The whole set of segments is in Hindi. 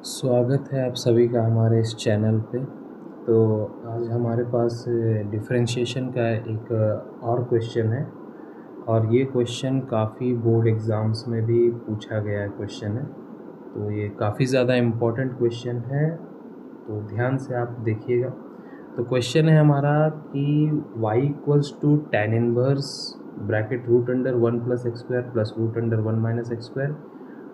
स्वागत है आप सभी का हमारे इस चैनल पे। तो आज हमारे पास डिफरेंशिएशन का एक और क्वेश्चन है और ये क्वेश्चन काफ़ी बोर्ड एग्ज़ाम्स में भी पूछा गया क्वेश्चन है। तो ये काफ़ी ज़्यादा इम्पोर्टेंट क्वेश्चन है, तो ध्यान से आप देखिएगा। तो क्वेश्चन है हमारा कि y equals to tan inverse bracket root under 1 plus x square plus root under 1 minus x square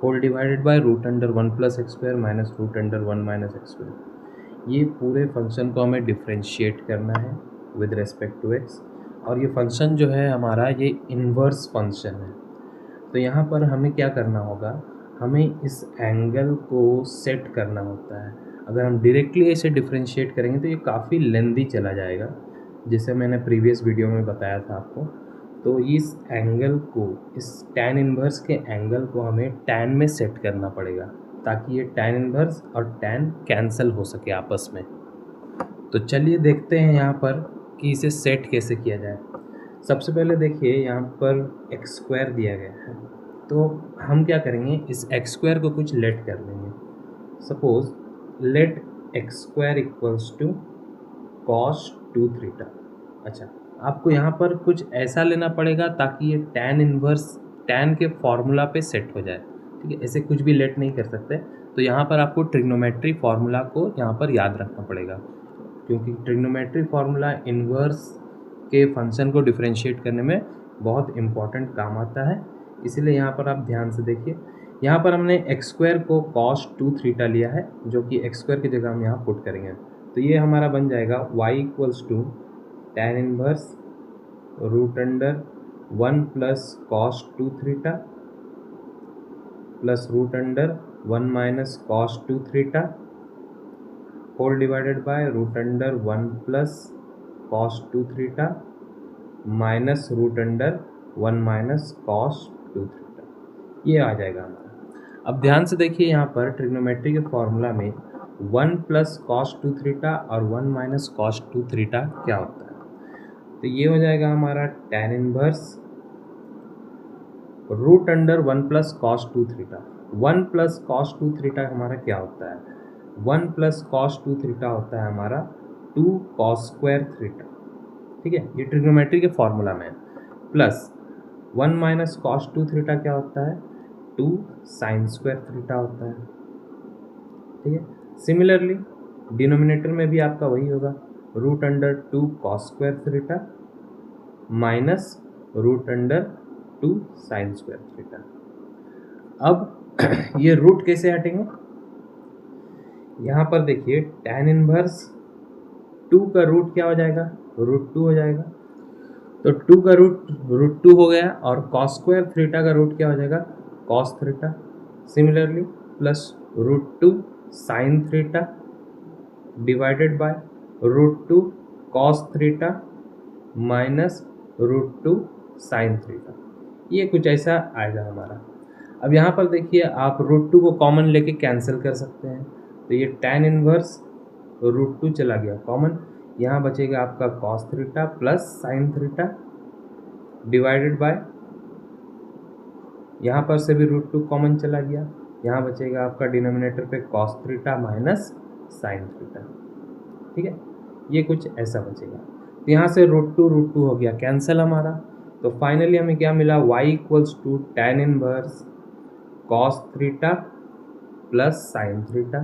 whole divided by root under 1 plus x square minus root under 1 minus x square. ये पूरे फंक्शन को हमें डिफ्रेंशिएट करना है विद रिस्पेक्ट टू एक्स, और ये फंक्शन जो है हमारा ये इन्वर्स फंक्शन है। तो यहाँ पर हमें क्या करना होगा, हमें इस एंगल को सेट करना होता है। अगर हम डायरेक्टली इसे डिफ्रेंशिएट करेंगे तो ये काफ़ी लेंदी चला जाएगा, जैसे मैंने प्रीवियस वीडियो में बताया था आपको। तो इस एंगल को, इस tan इन्वर्स के एंगल को हमें tan में सेट करना पड़ेगा ताकि ये tan इन्वर्स और tan कैंसिल हो सके आपस में। तो चलिए देखते हैं यहाँ पर कि इसे सेट कैसे किया जाए। सबसे पहले देखिए यहाँ पर एक्स स्क्वायर दिया गया है, तो हम क्या करेंगे, इस एक्स स्क्वायर को कुछ लेट कर लेंगे। Suppose let x square equals to cos 2 theta. अच्छा, आपको यहाँ पर कुछ ऐसा लेना पड़ेगा ताकि ये tan इन्वर्स tan के फॉर्मूला पे सेट हो जाए। ठीक है, ऐसे कुछ भी लेट नहीं कर सकते। तो यहाँ पर आपको ट्रिग्नोमेट्री फार्मूला को यहाँ पर याद रखना पड़ेगा, क्योंकि ट्रिग्नोमेट्री फार्मूला इन्वर्स के फंक्शन को डिफरेंशिएट करने में बहुत इम्पॉर्टेंट काम आता है। इसलिए यहाँ पर आप ध्यान से देखिए, यहाँ पर हमने एक्स स्क्वायर को कॉस 2 थीटा लिया है, जो कि एक्स स्क्वायर की जगह हम यहाँ पुट करेंगे। तो ये हमारा बन जाएगा y equals to tan inverse root under 1 plus cos 2 theta plus root under 1 minus cos 2 theta whole divided by root under 1 plus cos 2 theta minus root under 1 minus cos 2 theta. ये आ जाएगा हमारा। अब ध्यान से देखिए, यहाँ पर ट्रिग्नोमेट्री के फॉर्मूला में 1 प्लस कॉस 2 थीटा और 1 माइनस कॉस 2 थीटा क्या होता है। तो ये हो जाएगा हमारा tan inverse root under 1 plus cos 2 theta. 1 plus cos 2 theta हमारा क्या होता है, 1 प्लस कॉस 2 थीटा होता है हमारा 2 कॉस स्क्वायर थीटा। ठीक है, ये ट्रिग्नोमेट्री के फॉर्मूला में है। प्लस 1 माइनस कॉस 2 थीटा क्या होता है, 2 साइन स्क्वायर थीटा होता है। ठीक है, सिमिलरली डिनोमिनेटर में भी आपका वही होगा, root under 2 cos square theta minus root under 2 sine square theta. अब ये रूट कैसे हटेंगे, यहाँ पर देखिए tan इनवर्स 2 का रूट क्या हो जाएगा, रूट 2 हो जाएगा। तो 2 का रूट 2 हो गया, और कॉस स्क्वायर थीटा का रूट क्या हो जाएगा, cos theta. Similarly plus root 2 sine theta divided by root 2 cos theta minus root 2 sine theta. ये कुछ ऐसा आएगा हमारा। अब यहाँ पर देखिए, आप रूट 2 को कॉमन लेके कैंसिल कर सकते हैं। तो ये tan इनवर्स रूट 2 चला गया कॉमन, यहाँ बचेगा आपका cos theta plus sine theta divided bye, यहाँ पर से भी रूट 2 कॉमन चला गया, यहाँ बचेगा आपका डिनोमिनेटर पे cos theta minus sine theta. ठीक है, ये कुछ ऐसा बचेगा। तो यहाँ से रूट 2 हो गया कैंसिल हमारा। तो फाइनली हमें क्या मिला, y equals to tan inverse cos theta plus sine theta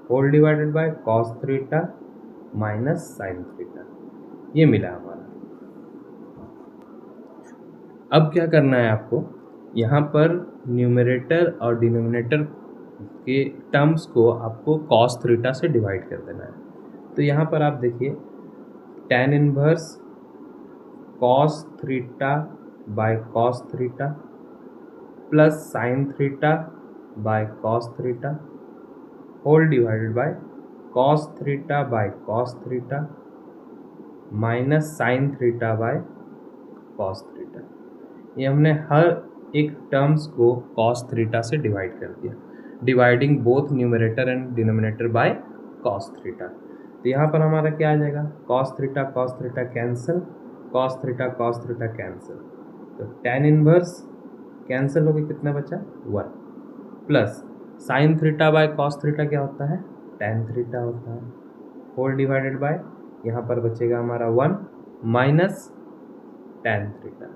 whole divided by cos theta minus sine theta. ये मिला हमारा। अब क्या करना है आपको, यहाँ पर न्यूमरेटर और डिनोमिनेटर के टर्म्स को आपको कॉस थीटा से डिवाइड कर देना है। तो यहाँ पर आप देखिए, tan inverse cos theta by cos theta plus sine theta by cos theta whole divided by cos theta by cos theta minus sine theta by cos theta. ये हमने हर एक टर्म्स को कॉस थीटा से डिवाइड कर दिया, dividing both numerator and denominator by cos theta. तो यहाँ पर हमारा क्या आ जाएगा, cos theta cancel, cos theta cancel. तो tan इनवर्स कैंसिल हो गया, कितना बचा 1 plus sine theta by cos theta क्या होता है, टैन थीटा होता है, होल डिवाइडेड बाय यहाँ पर बचेगा हमारा 1 माइनस टैन थीटा।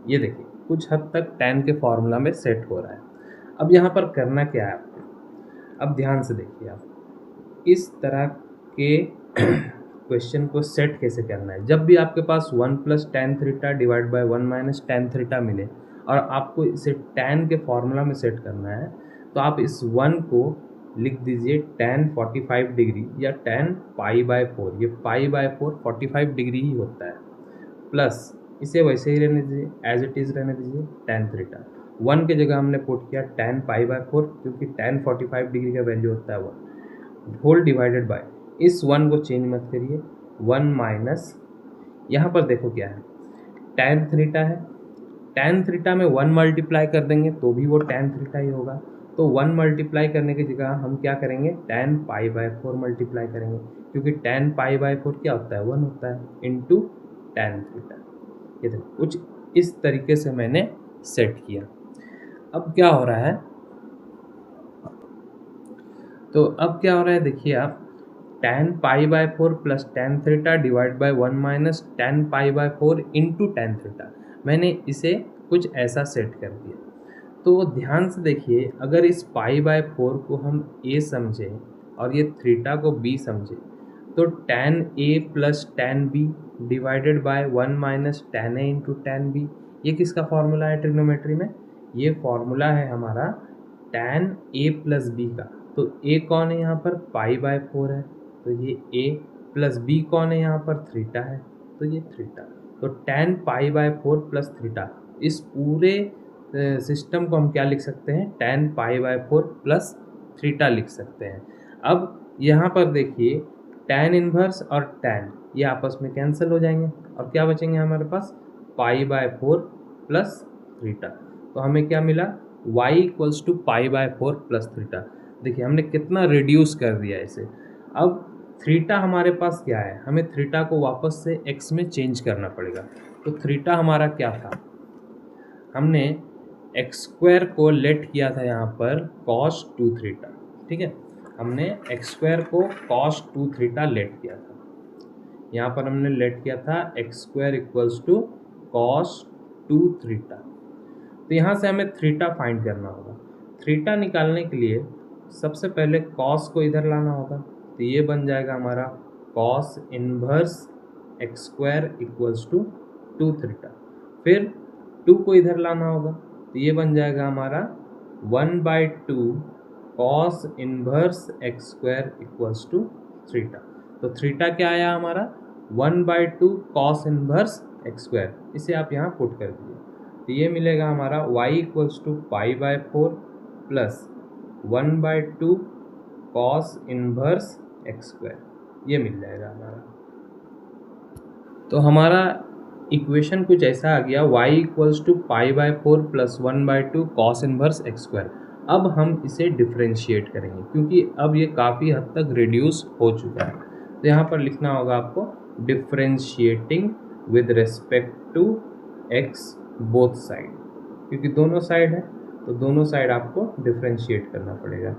ये देखिए कुछ हद तक टैन के फॉर्मूला में सेट हो रहा है। अब यहाँ पर करना क्या है आपको, अब ध्यान से देखिए आप इस तरह के क्वेश्चन को सेट कैसे करना है। जब भी आपके पास 1 plus tan theta divide by 1 minus tan theta मिले और आपको इसे टैन के फॉर्मूला में सेट करना है, तो आप इस 1 को लिख दीजिए टैन 45 डिग्री या टैन पाई बाय 4। ये पाई बाय 4 45 डिग्री ही होता है, प्लस इसे वैसे ही रहने दीजिए, एज इट इज़ रहने दीजिए टैन थीटा। 1 की जगह हमने पुट किया टैन पाई बाय 4, क्योंकि टैन 45 डिग्री का वैल्यू होता है 1, होल डिवाइडेड बाय, इस 1 को चेंज मत करिए, 1 माइनस यहाँ पर देखो क्या है, टैन थीटा है, टैन थीटा में 1 मल्टीप्लाई कर देंगे तो भी वो टैन थीटा ही होगा। तो 1 मल्टीप्लाई करने की जगह हम क्या करेंगे, टैन पाई बाय 4 मल्टीप्लाई करेंगे, क्योंकि टैन पाई बाय 4 क्या होता है, 1 होता है, इंटू टैन थीटा। ये देखो कुछ इस तरीके से मैंने सेट किया। अब क्या हो रहा है, तो अब क्या हो रहा है देखिए आप, tan pi by 4 plus tan theta divide by 1 minus tan pi by 4 into tan theta, मैंने इसे कुछ ऐसा सेट कर दिया। तो ध्यान से देखिए, अगर इस पाई बाय 4 को हम a समझें और ये थीटा को b समझें, तो tan a plus tan b divided by 1 minus tan a into tan b, ये किसका फॉर्मूला है ट्रिग्नोमेट्री में, ये फॉर्मूला है हमारा टैन a प्लस b का। तो a कौन है यहाँ पर, पाई बाय 4 है, तो ये a प्लस b कौन है यहाँ पर, थीटा है, तो ये थीटा। तो tan pi by 4 plus theta, इस पूरे सिस्टम को हम क्या लिख सकते हैं, tan pi by 4 plus theta लिख सकते हैं। अब यहाँ पर देखिए टैन इन्वर्स और टैन ये आपस में कैंसिल हो जाएंगे और क्या बचेंगे हमारे पास, पाई बाय 4 प्लस थीटा। तो हमें क्या मिला, y equals to pi by 4 plus theta. देखिए हमने कितना रिड्यूस कर दिया इसे। अब थीटा हमारे पास क्या है, हमें थीटा को वापस से x में चेंज करना पड़ेगा। तो थीटा हमारा क्या था, हमने एक्स स्क्वायर को लेट किया था यहाँ पर कॉस 2 थीटा, ठीक है, हमने एक्स स्क्वायर को कॉस 2 थीटा लेट किया था, यहाँ पर हमने लेट किया था x square equals to cos 2 theta. तो यहाँ से हमें थीटा फाइंड करना होगा। थीटा निकालने के लिए सबसे पहले कॉस को इधर लाना होगा, तो ये बन जाएगा हमारा cos inverse x square equals to 2 theta. फिर 2 को इधर लाना होगा, तो ये बन जाएगा हमारा 1/2 cos inverse x square equals to theta. तो थीटा क्या आया हमारा, 1/2 कॉस इनवर्स एक्स स्क्वायर, इसे आप यहाँ पुट कर दीजिए, तो ये मिलेगा हमारा y equals to pi by 4 plus 1/2 cos inverse x square, ये मिल जाएगा हमारा। तो हमारा इक्वेशन कुछ ऐसा आ गया, y equals to pi by 4 plus 1/2 cos inverse x square. अब हम इसे डिफ्रेंशिएट करेंगे, क्योंकि अब ये काफ़ी हद तक रिड्यूस हो चुका है। तो यहाँ पर लिखना होगा आपको differentiating with respect to x both side, क्योंकि दोनों साइड है तो दोनों साइड आपको डिफ्रेंशिएट करना पड़ेगा।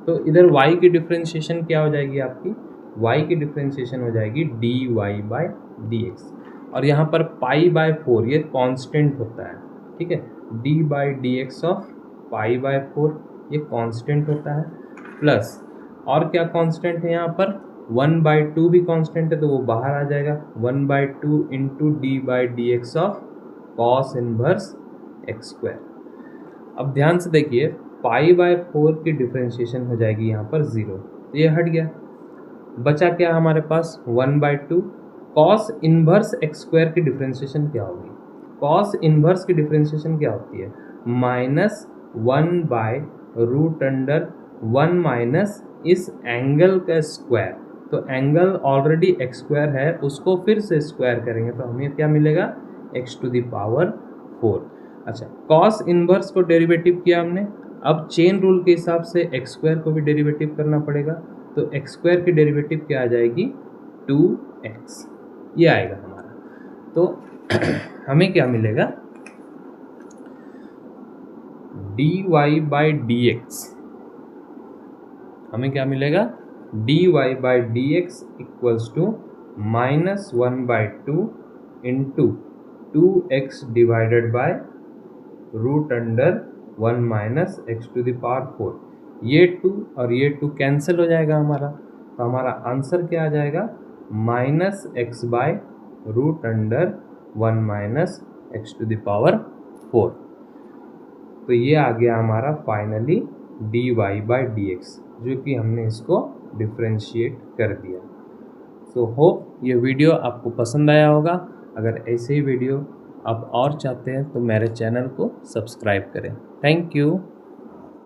तो इधर y की डिफ्रेंशिएशन क्या हो जाएगी आपकी, y की डिफ्रेंशिएशन हो जाएगी dy/dx, और यहाँ पर पाई बाय 4 ये कांस्टेंट होता है, ठीक है, d/dx ऑफ पाई बाय 4 ये कांस्टेंट होता है, प्लस और क्या कांस्टेंट है यहाँ पर, 1/2 भी कांस्टेंट है तो वो बाहर आ जाएगा, 1/2 into d/dx of cos inverse x square. अब ध्यान से देखिए, पाई बाय 4 की डिफ्रेंशिएशन हो जाएगी यहाँ पर 0, तो ये हट गया, बचा क्या हमारे पास 1/2 कॉस इनवर्स एक्स स्क्वायर की डिफ्रेंशिएशन क्या होगी, कॉस इनवर्स की डिफ्रेंशिएशन क्या होती है, -1/√1 माइनस इस एंगल का स्क्वायर। तो एंगल ऑलरेडी एक्स स्क्वायर है, उसको फिर से स्क्वायर करेंगे तो हमें क्या मिलेगा, x⁴। अच्छा, कॉस इनवर्स को डेरिवेटिव किया हमने, अब चेन रूल के हिसाब से एक्स स्क्वायर को भी डेरिवेटिव करना पड़ेगा, तो एक्स स्क्वायर की डेरिवेटिव क्या आ जाएगी, 2x, ये आएगा हमारा। तो हमें क्या मिलेगा, dy/dx हमें क्या मिलेगा, dy/dx equals to -1/2 into 2x divided by √1 minus x⁴। ये 2 और ये 2 कैंसिल हो जाएगा हमारा, तो हमारा आंसर क्या आ जाएगा, -x/√1 माइनस x⁴। तो ये आ गया हमारा फाइनली dy/dx, जो कि हमने इसको डिफ्रेंशिएट कर दिया। सो होप ये वीडियो आपको पसंद आया होगा। अगर ऐसे ही वीडियो आप और चाहते हैं तो मेरे चैनल को सब्सक्राइब करें। Thank you.